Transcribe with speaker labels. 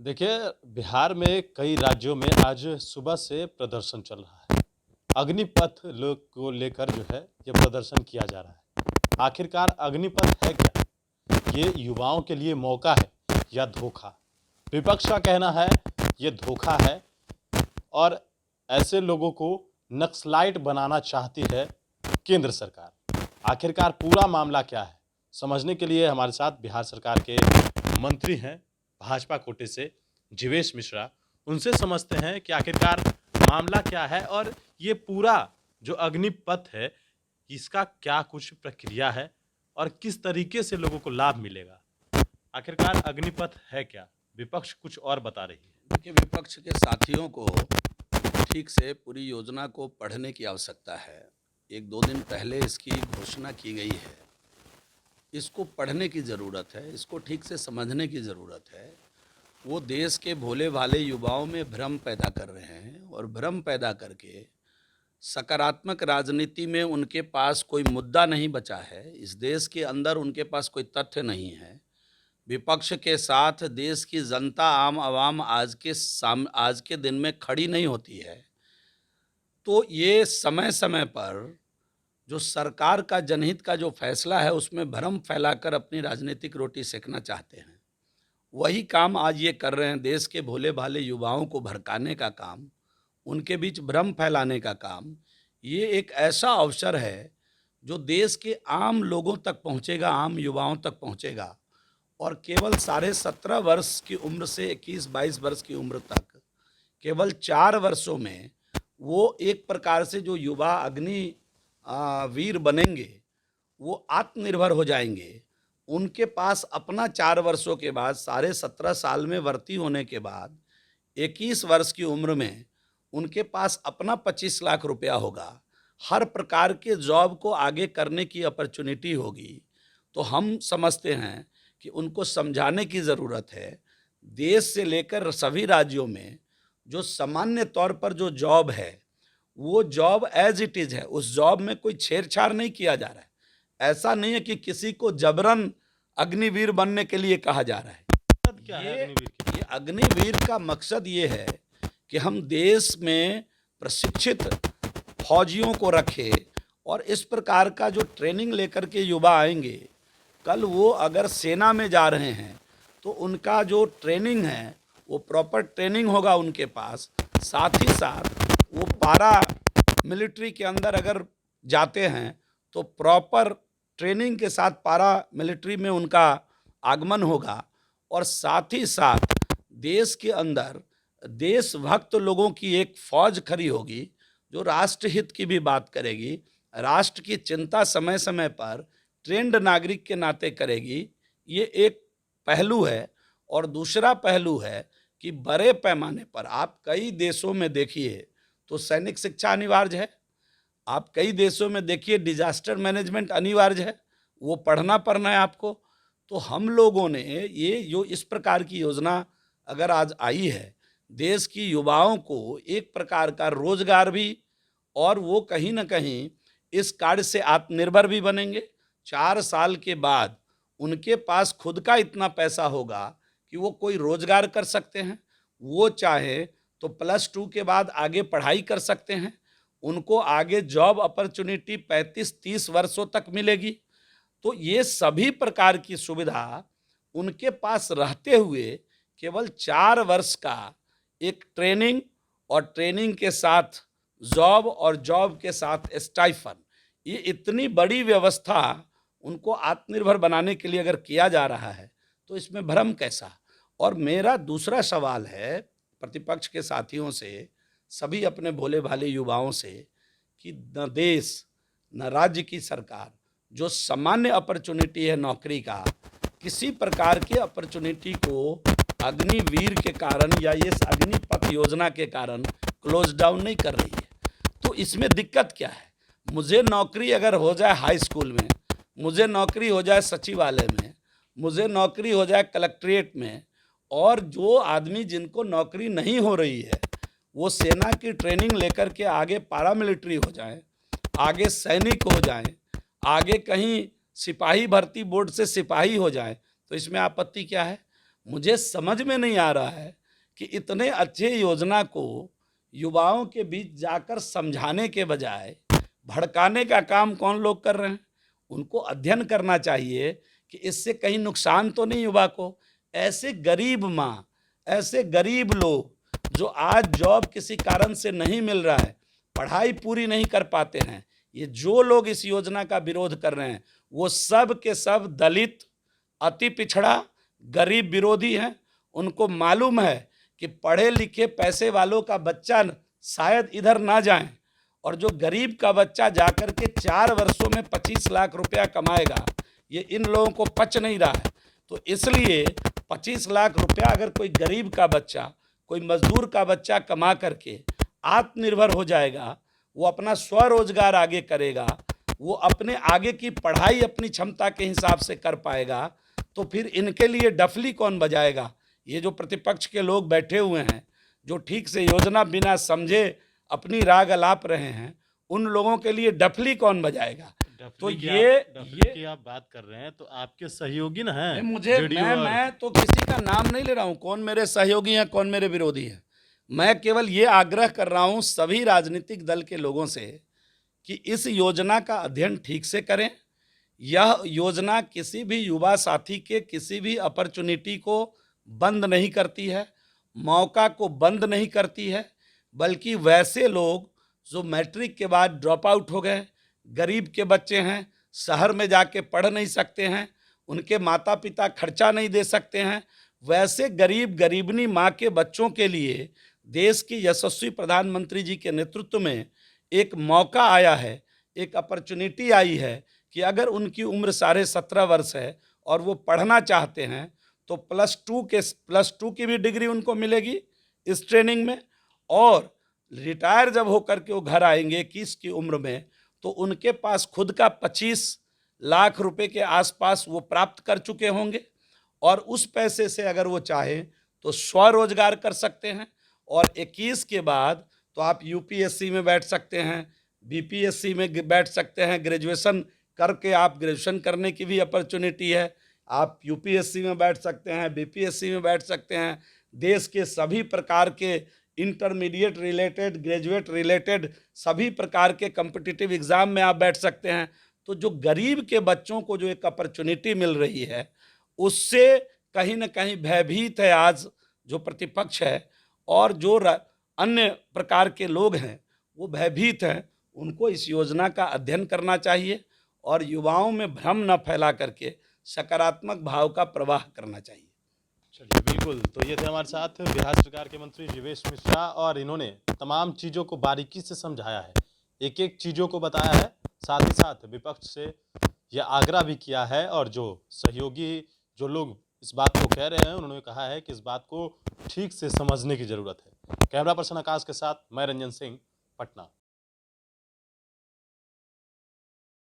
Speaker 1: देखिए, बिहार में कई राज्यों में आज सुबह से प्रदर्शन चल रहा है। अग्निपथ लोग को लेकर जो है ये प्रदर्शन किया जा रहा है। आखिरकार अग्निपथ है क्या? ये युवाओं के लिए मौका है या धोखा? विपक्ष का कहना है ये धोखा है और ऐसे लोगों को नक्सलाइट बनाना चाहती है केंद्र सरकार। आखिरकार पूरा मामला क्या है? समझने के लिए हमारे साथ बिहार सरकार के मंत्री हैं भाजपा कोटे से जीवेश मिश्रा। उनसे समझते हैं कि आखिरकार मामला क्या है और ये पूरा जो अग्निपथ है इसका क्या कुछ प्रक्रिया है और किस तरीके से लोगों को लाभ मिलेगा। आखिरकार अग्निपथ है क्या? विपक्ष कुछ और बता रही है।
Speaker 2: देखिए, विपक्ष के साथियों को ठीक से पूरी योजना को पढ़ने की आवश्यकता है। 1-2 दिन पहले इसकी घोषणा की गई है। इसको पढ़ने की ज़रूरत है, इसको ठीक से समझने की ज़रूरत है। वो देश के भोले-भाले युवाओं में भ्रम पैदा कर रहे हैं और भ्रम पैदा करके सकारात्मक राजनीति में उनके पास कोई मुद्दा नहीं बचा है। इस देश के अंदर उनके पास कोई तथ्य नहीं है। विपक्ष के साथ देश की जनता, आम आवाम आज के दिन में खड़ी नहीं होती है। तो ये समय समय पर जो सरकार का जनहित का जो फैसला है उसमें भ्रम फैलाकर अपनी राजनीतिक रोटी सेकना चाहते हैं। वही काम आज ये कर रहे हैं। देश के भोले भाले युवाओं को भड़काने का काम, उनके बीच भ्रम फैलाने का काम। ये एक ऐसा अवसर है जो देश के आम लोगों तक पहुँचेगा, आम युवाओं तक पहुँचेगा और केवल 17.5 वर्ष की उम्र से 21-22 वर्ष की उम्र तक केवल 4 वर्षों में वो एक प्रकार से जो युवा अग्नि वीर बनेंगे, वो आत्मनिर्भर हो जाएंगे। उनके पास अपना 4 वर्षों के बाद 17.5 साल में भर्ती होने के बाद 21 वर्ष की उम्र में उनके पास अपना 25 लाख रुपया होगा। हर प्रकार के जॉब को आगे करने की अपॉर्चुनिटी होगी। तो हम समझते हैं कि उनको समझाने की ज़रूरत है। देश से लेकर सभी राज्यों में जो सामान्य तौर पर जो जॉब है वो जॉब एज इट इज़ है। उस जॉब में कोई छेड़छाड़ नहीं किया जा रहा है। ऐसा नहीं है कि किसी को जबरन अग्निवीर बनने के लिए कहा जा रहा है।
Speaker 1: क्या है अग्निवीर की?
Speaker 2: ये अग्निवीर का मकसद ये है कि हम देश में प्रशिक्षित फौजियों को रखें और इस प्रकार का जो ट्रेनिंग लेकर के युवा आएंगे, कल वो अगर सेना में जा रहे हैं तो उनका जो ट्रेनिंग है वो प्रॉपर ट्रेनिंग होगा उनके पास। साथ ही साथ वो पारा मिलिट्री के अंदर अगर जाते हैं तो प्रॉपर ट्रेनिंग के साथ पारा मिलिट्री में उनका आगमन होगा और साथ ही साथ देश के अंदर देशभक्त लोगों की एक फौज खड़ी होगी जो राष्ट्रहित की भी बात करेगी, राष्ट्र की चिंता समय समय पर ट्रेंड नागरिक के नाते करेगी। ये एक पहलू है। और दूसरा पहलू है कि बड़े पैमाने पर आप कई देशों में देखिए तो सैनिक शिक्षा अनिवार्य है। आप कई देशों में देखिए डिजास्टर मैनेजमेंट अनिवार्य है, वो पढ़ना है आपको। तो हम लोगों ने ये जो इस प्रकार की योजना अगर आज आई है, देश की युवाओं को एक प्रकार का रोजगार भी और वो कहीं ना कहीं इस कार्य से आत्मनिर्भर भी बनेंगे। 4 साल के बाद उनके पास खुद का इतना पैसा होगा कि वो कोई रोजगार कर सकते हैं। वो चाहे तो +2 के बाद आगे पढ़ाई कर सकते हैं। उनको आगे जॉब अपॉर्चुनिटी 35-30 वर्षों तक मिलेगी। तो ये सभी प्रकार की सुविधा उनके पास रहते हुए केवल 4 वर्ष का एक ट्रेनिंग और ट्रेनिंग के साथ जॉब और जॉब के साथ स्टाइफन, ये इतनी बड़ी व्यवस्था उनको आत्मनिर्भर बनाने के लिए अगर किया जा रहा है तो इसमें भ्रम कैसा। और मेरा दूसरा सवाल है प्रतिपक्ष के साथियों से, सभी अपने भोले भाले युवाओं से, कि न देश न राज्य की सरकार जो सामान्य अपॉर्चुनिटी है नौकरी का, किसी प्रकार के अपॉर्चुनिटी को अग्निवीर के कारण या इस अग्निपथ योजना के कारण क्लोज डाउन नहीं कर रही है। तो इसमें दिक्कत क्या है? मुझे नौकरी अगर हो जाए हाई स्कूल में, मुझे नौकरी हो जाए सचिवालय में, मुझे नौकरी हो जाए कलेक्ट्रेट में, और जो आदमी जिनको नौकरी नहीं हो रही है वो सेना की ट्रेनिंग लेकर के आगे पारामिलिट्री हो जाएं, आगे सैनिक हो जाएं, आगे कहीं सिपाही भर्ती बोर्ड से सिपाही हो जाएं, तो इसमें आपत्ति क्या है? मुझे समझ में नहीं आ रहा है कि इतने अच्छे योजना को युवाओं के बीच जाकर समझाने के बजाय भड़काने का काम कौन लोग कर रहे हैं। उनको अध्ययन करना चाहिए कि इससे कहीं नुकसान तो नहीं युवा को। ऐसे गरीब माँ, ऐसे गरीब लोग जो आज जॉब किसी कारण से नहीं मिल रहा है, पढ़ाई पूरी नहीं कर पाते हैं, ये जो लोग इस योजना का विरोध कर रहे हैं वो सब के सब दलित, अति पिछड़ा, गरीब विरोधी हैं। उनको मालूम है कि पढ़े लिखे पैसे वालों का बच्चा शायद इधर ना जाए, और जो गरीब का बच्चा जाकर के 4 वर्षों में 25 लाख रुपया कमाएगा, ये इन लोगों को पच नहीं रहा है। तो इसलिए 25 लाख रुपया अगर कोई गरीब का बच्चा, कोई मजदूर का बच्चा कमा करके आत्मनिर्भर हो जाएगा, वो अपना स्वरोजगार आगे करेगा, वो अपने आगे की पढ़ाई अपनी क्षमता के हिसाब से कर पाएगा, तो फिर इनके लिए डफली कौन बजाएगा। ये जो प्रतिपक्ष के लोग बैठे हुए हैं, जो ठीक से योजना बिना समझे अपनी राग अलाप रहे हैं, उन लोगों के लिए डफली कौन बजाएगा। तो
Speaker 1: डफली की आप बात कर रहे हैं तो आपके सहयोगी ना हैं।
Speaker 2: मैं तो किसी का नाम नहीं ले रहा हूं, कौन मेरे सहयोगी हैं कौन मेरे विरोधी हैं। मैं केवल ये आग्रह कर रहा हूं सभी राजनीतिक दल के लोगों से कि इस योजना का अध्ययन ठीक से करें। यह योजना किसी भी युवा साथी के किसी भी अपॉर्चुनिटी को बंद नहीं करती है, मौका को बंद नहीं करती है, बल्कि वैसे लोग जो मैट्रिक के बाद ड्रॉप आउट हो गए, गरीब के बच्चे हैं, शहर में जाके पढ़ नहीं सकते हैं, उनके माता पिता खर्चा नहीं दे सकते हैं, वैसे गरीब गरीबनी माँ के बच्चों के लिए देश की यशस्वी प्रधानमंत्री जी के नेतृत्व में एक मौका आया है, एक अपॉर्चुनिटी आई है कि अगर उनकी उम्र 17.5 वर्ष है और वो पढ़ना चाहते हैं तो +2 की भी डिग्री उनको मिलेगी इस ट्रेनिंग में, और रिटायर जब होकर के वो घर आएंगे 21 की उम्र में, तो उनके पास खुद का 25 लाख रुपए के आसपास वो प्राप्त कर चुके होंगे, और उस पैसे से अगर वो चाहें तो स्वरोजगार कर सकते हैं। और 21 के बाद तो आप यूपीएससी में बैठ सकते हैं, बीपीएससी में बैठ सकते हैं, ग्रेजुएशन करके आप ग्रेजुएशन करने की भी अपॉर्चुनिटी है, आप यूपीएससी में बैठ सकते हैं, बीपीएससी में बैठ सकते हैं, देश के सभी प्रकार के इंटरमीडिएट रिलेटेड, ग्रेजुएट रिलेटेड सभी प्रकार के कॉम्पिटिटिव एग्ज़ाम में आप बैठ सकते हैं। तो जो गरीब के बच्चों को जो एक अपॉर्चुनिटी मिल रही है, उससे कहीं ना कहीं भयभीत है आज जो प्रतिपक्ष है, और जो अन्य प्रकार के लोग हैं वो भयभीत हैं। उनको इस योजना का अध्ययन करना चाहिए और युवाओं में भ्रम न फैला करके सकारात्मक भाव का प्रवाह करना चाहिए।
Speaker 1: चलिए, बिल्कुल। तो ये थे हमारे साथ बिहार सरकार के मंत्री जीवेश मिश्रा, और इन्होंने तमाम चीज़ों को बारीकी से समझाया है, एक एक चीज़ों को बताया है, साथ ही साथ विपक्ष से यह आग्रह भी किया है, और जो सहयोगी जो लोग इस बात को कह रहे हैं उन्होंने कहा है कि इस बात को ठीक से समझने की ज़रूरत है। कैमरा पर्सन आकाश के साथ मैं रंजन सिंह, पटना।